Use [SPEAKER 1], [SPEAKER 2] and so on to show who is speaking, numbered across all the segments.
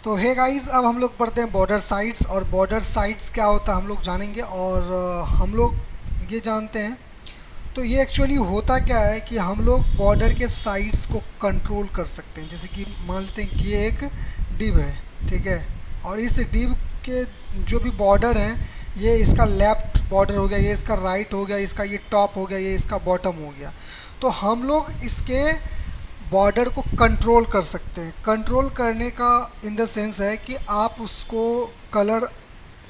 [SPEAKER 1] तो hey guys, अब हम लोग पढ़ते हैं बॉर्डर साइट्स। और बॉर्डर साइट्स क्या होता है हम लोग जानेंगे। और हम लोग ये जानते हैं। तो ये एक्चुअली होता क्या है कि हम लोग बॉर्डर के साइड्स को कंट्रोल कर सकते हैं। जैसे कि मान लेते हैं कि ये एक डिव है, ठीक है। और इस डिव के जो भी बॉर्डर हैं, ये इसका लेफ्ट बॉर्डर हो गया, ये इसका राइट हो गया, इसका ये टॉप हो गया, ये इसका बॉटम हो गया। तो हम लोग इसके बॉर्डर को कंट्रोल कर सकते हैं। कंट्रोल करने का इन द सेंस है कि आप उसको कलर,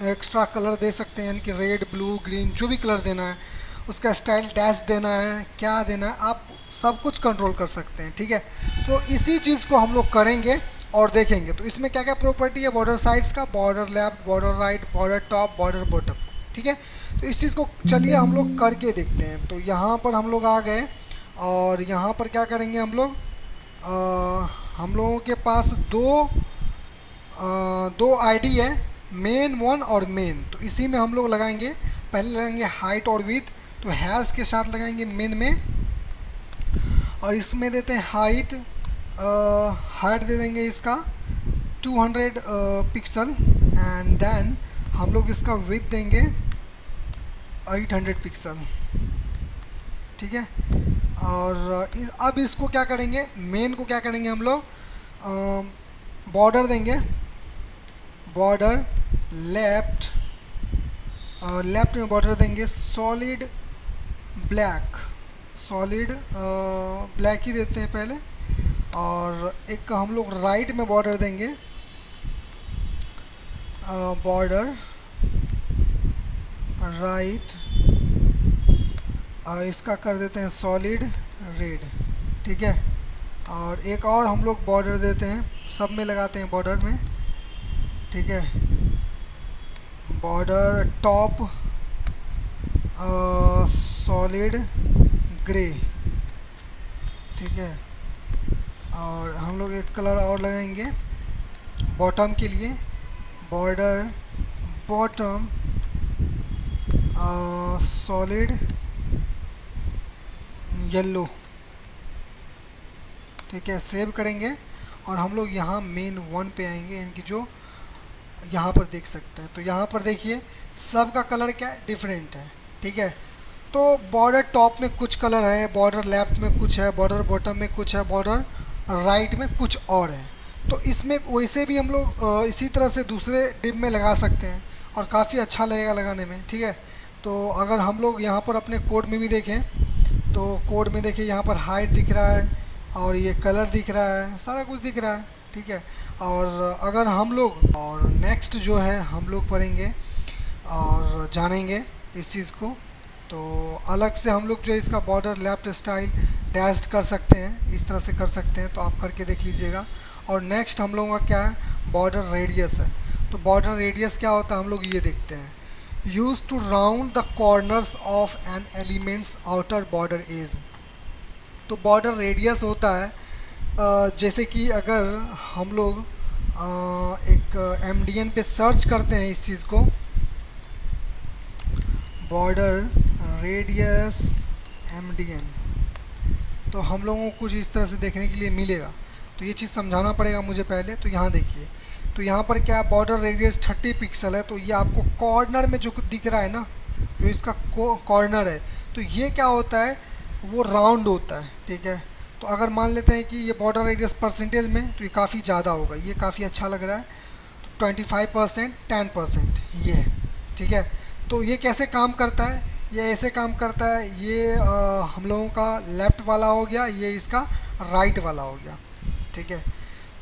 [SPEAKER 1] एक्स्ट्रा कलर दे सकते हैं, यानी कि रेड, ब्लू, ग्रीन, जो भी कलर देना है, उसका स्टाइल डैश देना है, क्या देना है, आप सब कुछ कंट्रोल कर सकते हैं, ठीक है। तो इसी चीज़ को हम लोग करेंगे और देखेंगे। तो इसमें क्या क्या प्रॉपर्टी है बॉर्डर साइड्स का: border left, border right, border top, border bottom, ठीक है। तो इस चीज़ को चलिए हम लोग करके देखते हैं। तो यहाँ पर हम लोग आ गए और यहाँ पर क्या करेंगे हम लोग। हम लोगों के पास दो आईडी है, मेन वन और मेन। तो इसी में हम लोग लगाएंगे, पहले लगाएंगे हाइट और विथ। तो हैश के साथ लगाएंगे मेन में, और इसमें देते हैं हाइट। हाइट दे देंगे इसका 200 पिक्सल। एंड देन हम लोग इसका विथ देंगे 800 पिक्सल, ठीक है। और अब इसको क्या करेंगे, मेन को क्या करेंगे हम लोग, बॉर्डर देंगे। बॉर्डर लेफ्ट, लेफ्ट में बॉर्डर देंगे सॉलिड ब्लैक। सॉलिड ब्लैक ही देते हैं पहले। और एक हम लोग राइट में बॉर्डर देंगे, बॉर्डर राइट, इसका कर देते हैं सॉलिड रेड, ठीक है। और एक और हम लोग बॉर्डर देते हैं, सब में लगाते हैं बॉर्डर में, ठीक है। बॉर्डर टॉप सॉलिड ग्रे, ठीक है। और हम लोग एक कलर और लगाएंगे बॉटम के लिए, बॉर्डर बॉटम सॉलिड येलो, ठीक है। सेव करेंगे और हम लोग यहाँ मेन वन पे आएंगे, यानी कि जो यहाँ पर देख सकते हैं। तो यहाँ पर देखिए सब का कलर क्या है, डिफरेंट है, ठीक है। तो बॉर्डर टॉप में कुछ कलर है, बॉर्डर लेफ्ट में कुछ है, बॉर्डर बॉटम में कुछ है, बॉर्डर राइट में कुछ और है। तो इसमें वैसे भी हम लोग इसी तरह से दूसरे डिप में लगा सकते हैं और काफ़ी अच्छा लगेगा लगाने में, ठीक है। तो अगर हम लोग यहाँ पर अपने कोड में भी देखें, तो कोड में देखिए यहाँ पर हाइट दिख रहा है और ये कलर दिख रहा है, सारा कुछ दिख रहा है, ठीक है। और अगर हम लोग, और नेक्स्ट जो है हम लोग पढ़ेंगे और जानेंगे इस चीज़ को। तो अलग से हम लोग जो इसका बॉर्डर लेफ्ट स्टाइल डैश्ड कर सकते हैं, इस तरह से कर सकते हैं, तो आप करके देख लीजिएगा। और नेक्स्ट हम लोगों का क्या है, बॉर्डर रेडियस है। तो बॉर्डर रेडियस क्या होता है हम लोग ये देखते हैं। Use to round the corners of an elements outer border edge. तो बॉर्डर रेडियस होता है, जैसे कि अगर हम लोग एक एमडीएन पे सर्च करते हैं इस चीज़ को, बॉर्डर रेडियस एमडीएन, तो हम लोगों को कुछ इस तरह से देखने के लिए मिलेगा। तो ये चीज़ समझाना पड़ेगा मुझे पहले। तो यहाँ देखिए, तो यहाँ पर क्या बॉर्डर रेडियस 30 पिक्सल है। तो ये आपको कॉर्नर में जो दिख रहा है ना, जो इसका कॉर्नर है, तो ये क्या होता है, वो राउंड होता है, ठीक है। तो अगर मान लेते हैं कि ये बॉर्डर रेडियस परसेंटेज में, तो ये काफ़ी ज़्यादा होगा, ये काफ़ी अच्छा लग रहा है। तो 25%, 10% ये है, ठीक है। तो ये कैसे काम करता है, ये ऐसे काम करता है। ये हम लोगों का लेफ़्ट वाला हो गया, ये इसका राइट वाला हो गया, ठीक है।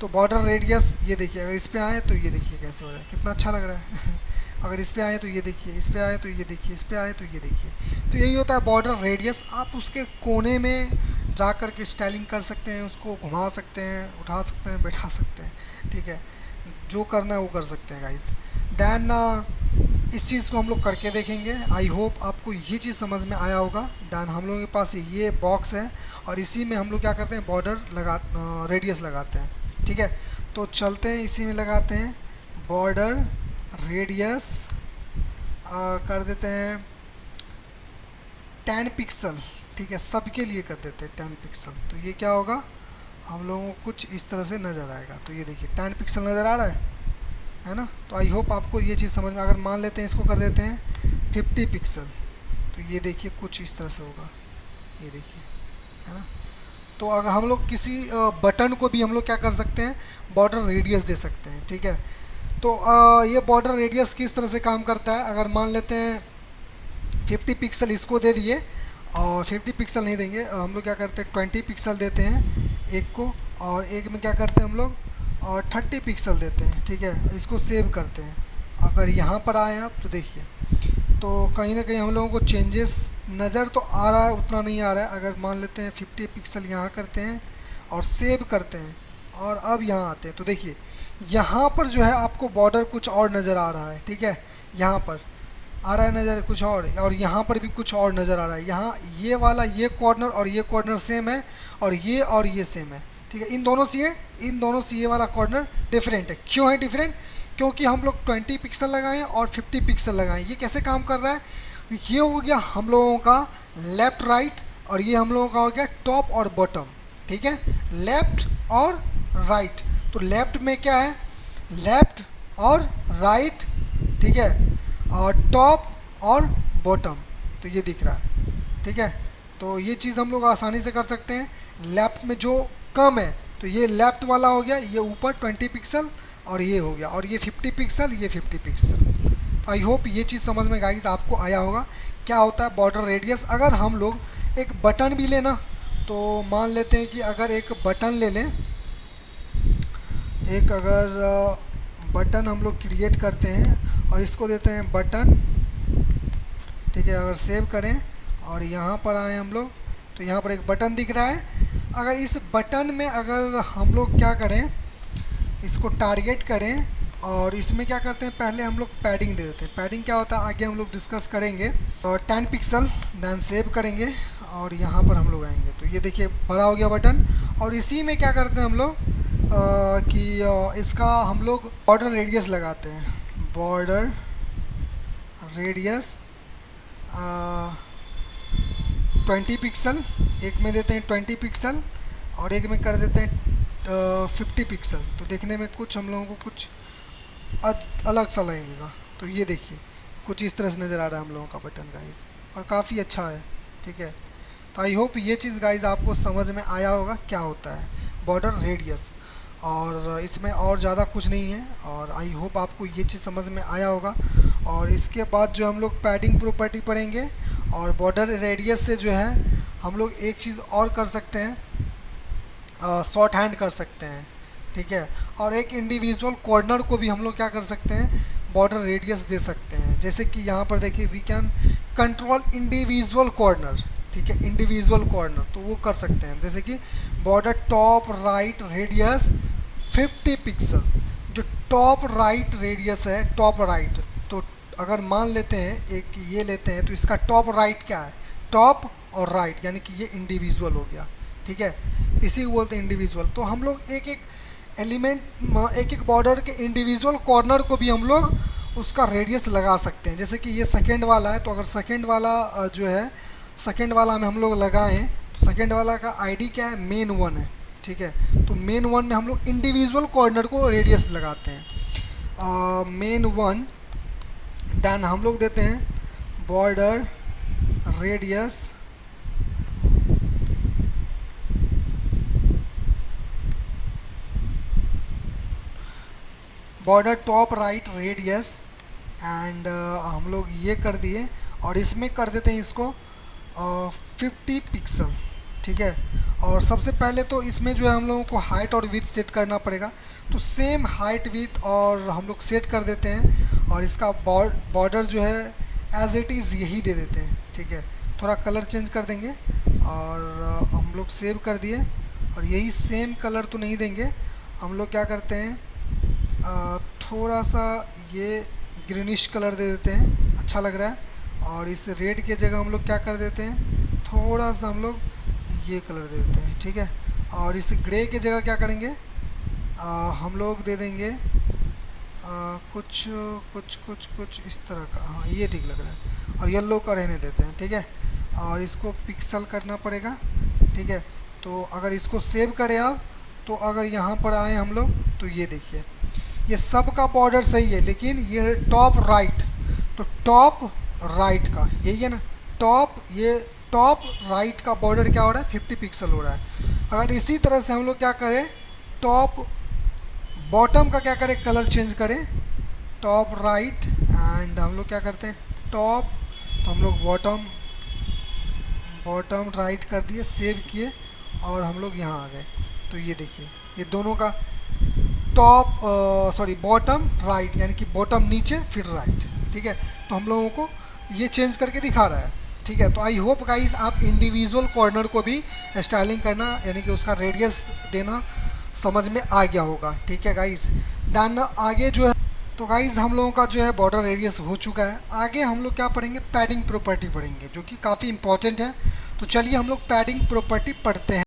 [SPEAKER 1] तो बॉर्डर रेडियस ये देखिए, अगर इस पे आए तो ये देखिए कैसे हो रहा है, कितना अच्छा लग रहा है अगर इस पे आए तो ये देखिए, इस पे आए तो ये देखिए, इस पे आए तो ये देखिए। तो यही होता है बॉर्डर रेडियस। आप उसके कोने में जा कर के स्टाइलिंग कर सकते हैं, उसको घुमा सकते हैं, उठा सकते हैं, बैठा सकते हैं, ठीक है। जो करना है वो कर सकते हैं गाइस। दैन इस चीज़ को हम लोग करके देखेंगे। आई होप आपको ये चीज़ समझ में आया होगा। दैन हम लोगों के पास ये बॉक्स है और इसी में हम लोग क्या करते हैं, बॉर्डर रेडियस लगाते हैं, ठीक है। तो चलते हैं, इसी में लगाते हैं बॉर्डर रेडियस, कर देते हैं 10 पिक्सल, ठीक है। सबके लिए कर देते हैं 10 पिक्सल। तो ये क्या होगा, हम लोगों को कुछ इस तरह से नज़र आएगा। तो ये देखिए 10 पिक्सल नज़र आ रहा है ना। तो आई होप आपको ये चीज़ समझ में, अगर मान लेते हैं इसको कर देते हैं 50 पिक्सल, तो ये देखिए कुछ इस तरह से होगा, ये देखिए, है ना। तो अगर हम लोग किसी बटन को भी हम लोग क्या कर सकते हैं, बॉर्डर रेडियस दे सकते हैं, ठीक है। तो ये बॉर्डर रेडियस किस तरह से काम करता है, अगर मान लेते हैं 50 पिक्सल इसको दे दिए, और 50 पिक्सल नहीं देंगे, हम लोग क्या करते हैं 20 पिक्सल देते हैं एक को, और एक में क्या करते हैं हम लोग और 30 पिक्सल देते हैं, ठीक है। इसको सेव करते हैं। अगर यहाँ पर आए आप तो देखिए, तो कहीं ना कहीं हम लोगों को चेंजेस नज़र तो आ रहा है, उतना नहीं आ रहा है। अगर मान लेते हैं 50 पिक्सल यहाँ करते हैं और सेव करते हैं, और अब यहाँ आते हैं, तो देखिए यहाँ पर जो है आपको बॉर्डर कुछ और नज़र आ रहा है, ठीक है। यहाँ पर आ रहा है नज़र कुछ और यहाँ पर भी कुछ और नज़र आ रहा है। यहाँ ये वाला, ये कॉर्नर और ये कॉर्नर सेम है, और ये सेम है, ठीक है। इन दोनों सी ए वाला कॉर्नर डिफरेंट है। क्यों है डिफरेंट, क्योंकि हम लोग 20 पिक्सल लगाएं और 50 पिक्सल लगाएं। ये कैसे काम कर रहा है, ये हो गया हम लोगों का लेफ़्ट राइट, और ये हम लोगों का हो गया टॉप और बॉटम, ठीक है, लेफ़्ट और राइट। तो लेफ़्ट में क्या है, लेफ़्ट और राइट, ठीक है, और टॉप और बॉटम, तो ये दिख रहा है, ठीक है। तो ये चीज़ हम लोग आसानी से कर सकते हैं। लेफ़्ट में जो कम है, तो ये लेफ़्ट वाला हो गया, ये ऊपर 20 पिक्सल, और ये हो गया, और ये 50 पिक्सल, ये 50 पिक्सल। तो आई होप ये चीज़ समझ में गाइस आपको आया होगा क्या होता है बॉर्डर रेडियस। अगर हम लोग एक बटन भी लेना, तो मान लेते हैं कि अगर एक बटन ले लें, एक अगर बटन हम लोग क्रिएट करते हैं और इसको देते हैं बटन, ठीक है। अगर सेव करें और यहाँ पर आए हम लोग, तो यहाँ पर एक बटन दिख रहा है। अगर इस बटन में अगर हम लोग क्या करें, इसको टारगेट करें, और इसमें क्या करते हैं, पहले हम लोग पैडिंग दे देते हैं। पैडिंग क्या होता है आगे हम लोग डिस्कस करेंगे। और 10 पिक्सल देन सेव करेंगे, और यहाँ पर हम लोग आएंगे, तो ये देखिए बड़ा हो गया बटन। और इसी में क्या करते हैं हम लोग कि इसका हम लोग बॉर्डर रेडियस लगाते हैं। बॉर्डर रेडियस 20 पिक्सल, एक में देते हैं 20 पिक्सल, और एक में कर देते हैं 50 पिक्सल। तो देखने में कुछ हम लोगों को कुछ अलग सा लगेगा। तो ये देखिए कुछ इस तरह से नज़र आ रहा है हम लोगों का बटन गाइस, और काफ़ी अच्छा है, ठीक है। तो आई होप ये चीज़ गाइस आपको समझ में आया होगा क्या होता है बॉर्डर रेडियस, और इसमें और ज़्यादा कुछ नहीं है। और आई होप आपको ये चीज़ समझ में आया होगा। और इसके बाद जो हम लोग पैडिंग प्रॉपर्टी पढ़ेंगे, और बॉर्डर रेडियस से जो है हम लोग एक चीज़ और कर सकते हैं, शॉर्ट हैंड कर सकते हैं, ठीक है। और एक इंडिविजुअल कॉर्नर को भी हम लोग क्या कर सकते हैं, बॉर्डर रेडियस दे सकते हैं। जैसे कि यहाँ पर देखिए we can control individual corner, ठीक है, इंडिविजुअल कॉर्नर, तो वो कर सकते हैं। जैसे कि border top right radius 50 pixel, जो टॉप राइट रेडियस है, टॉप राइट, तो अगर मान लेते हैं एक ये लेते हैं, तो इसका टॉप राइट क्या है, टॉप और राइट, यानी कि ये इंडिविजुअल हो गया, ठीक है। इसी को बोलते हैं इंडिविजुअल। तो हम लोग एक एक एलिमेंट, एक एक बॉर्डर के इंडिविजुअल कॉर्नर को भी हम लोग उसका रेडियस लगा सकते हैं। जैसे कि ये सेकेंड वाला है, तो अगर सेकेंड वाला जो है, सेकेंड वाला में हम लोग लगाएं, तो सेकेंड वाला का आईडी क्या है, मेन 1 है, ठीक है। तो मेन 1 में हम लोग इंडिविजुअल कॉर्नर को रेडियस लगाते हैं, मेन 1, देन हम लोग देते हैं border radius border top right radius, and हम लोग ये कर दिए, और इसमें कर देते हैं इसको 50 पिक्सल, ठीक है। और सबसे पहले तो इसमें जो है हम लोगों को हाइट और विड्थ सेट करना पड़ेगा, तो सेम हाइट विड्थ और हम लोग सेट कर देते हैं। और इसका बॉर्डर जो है एज इट इज़ यही दे देते हैं, ठीक है। थोड़ा कलर चेंज कर देंगे, और हम लोग सेव कर दिए। और यही सेम कलर तो नहीं देंगे, हम लोग क्या करते हैं, थोड़ा सा ये ग्रीनिश कलर दे देते हैं, अच्छा लग रहा है। और इस रेड के जगह हम लोग क्या कर देते हैं, थोड़ा सा हम लोग ये कलर दे देते हैं, ठीक है। और इस ग्रे के जगह क्या करेंगे, हम लोग दे देंगे कुछ कुछ कुछ कुछ इस तरह का, हाँ ये ठीक लग रहा है। और येलो का रहने देते हैं, ठीक है। और इसको पिक्सल करना पड़ेगा, ठीक है। तो अगर इसको सेव करें आप, तो अगर यहाँ पर आए हम लोग तो ये देखिए ये सब का बॉर्डर सही है, लेकिन ये टॉप राइट, तो टॉप राइट का यही है ना, ये टॉप राइट का बॉर्डर क्या हो रहा है 50 पिक्सल हो रहा है। अगर इसी तरह से हम लोग क्या करें, टॉप बॉटम का क्या करें, कलर चेंज करें, टॉप राइट एंड हम लोग क्या करते हैं टॉप, तो हम लोग बॉटम राइट कर दिए, सेव किए और हम लोग यहाँ आ गए। तो ये देखिए ये दोनों का टॉप बॉटम राइट, यानी कि बॉटम नीचे फिर राइट, ठीक है। तो हम लोगों को ये चेंज करके दिखा रहा है, ठीक है। तो आई होप गाइस आप इंडिविजुअल कॉर्नर को भी स्टाइलिंग करना, यानी कि उसका रेडियस देना समझ में आ गया होगा, ठीक है गाइस। देन आगे जो है, तो गाइस हम लोगों का जो है बॉर्डर रेडियस हो चुका है। आगे हम लोग क्या पढ़ेंगे, पैडिंग प्रॉपर्टी पढ़ेंगे, जो कि काफ़ी इंपॉर्टेंट है। तो चलिए हम लोग पैडिंग प्रॉपर्टी पढ़ते हैं।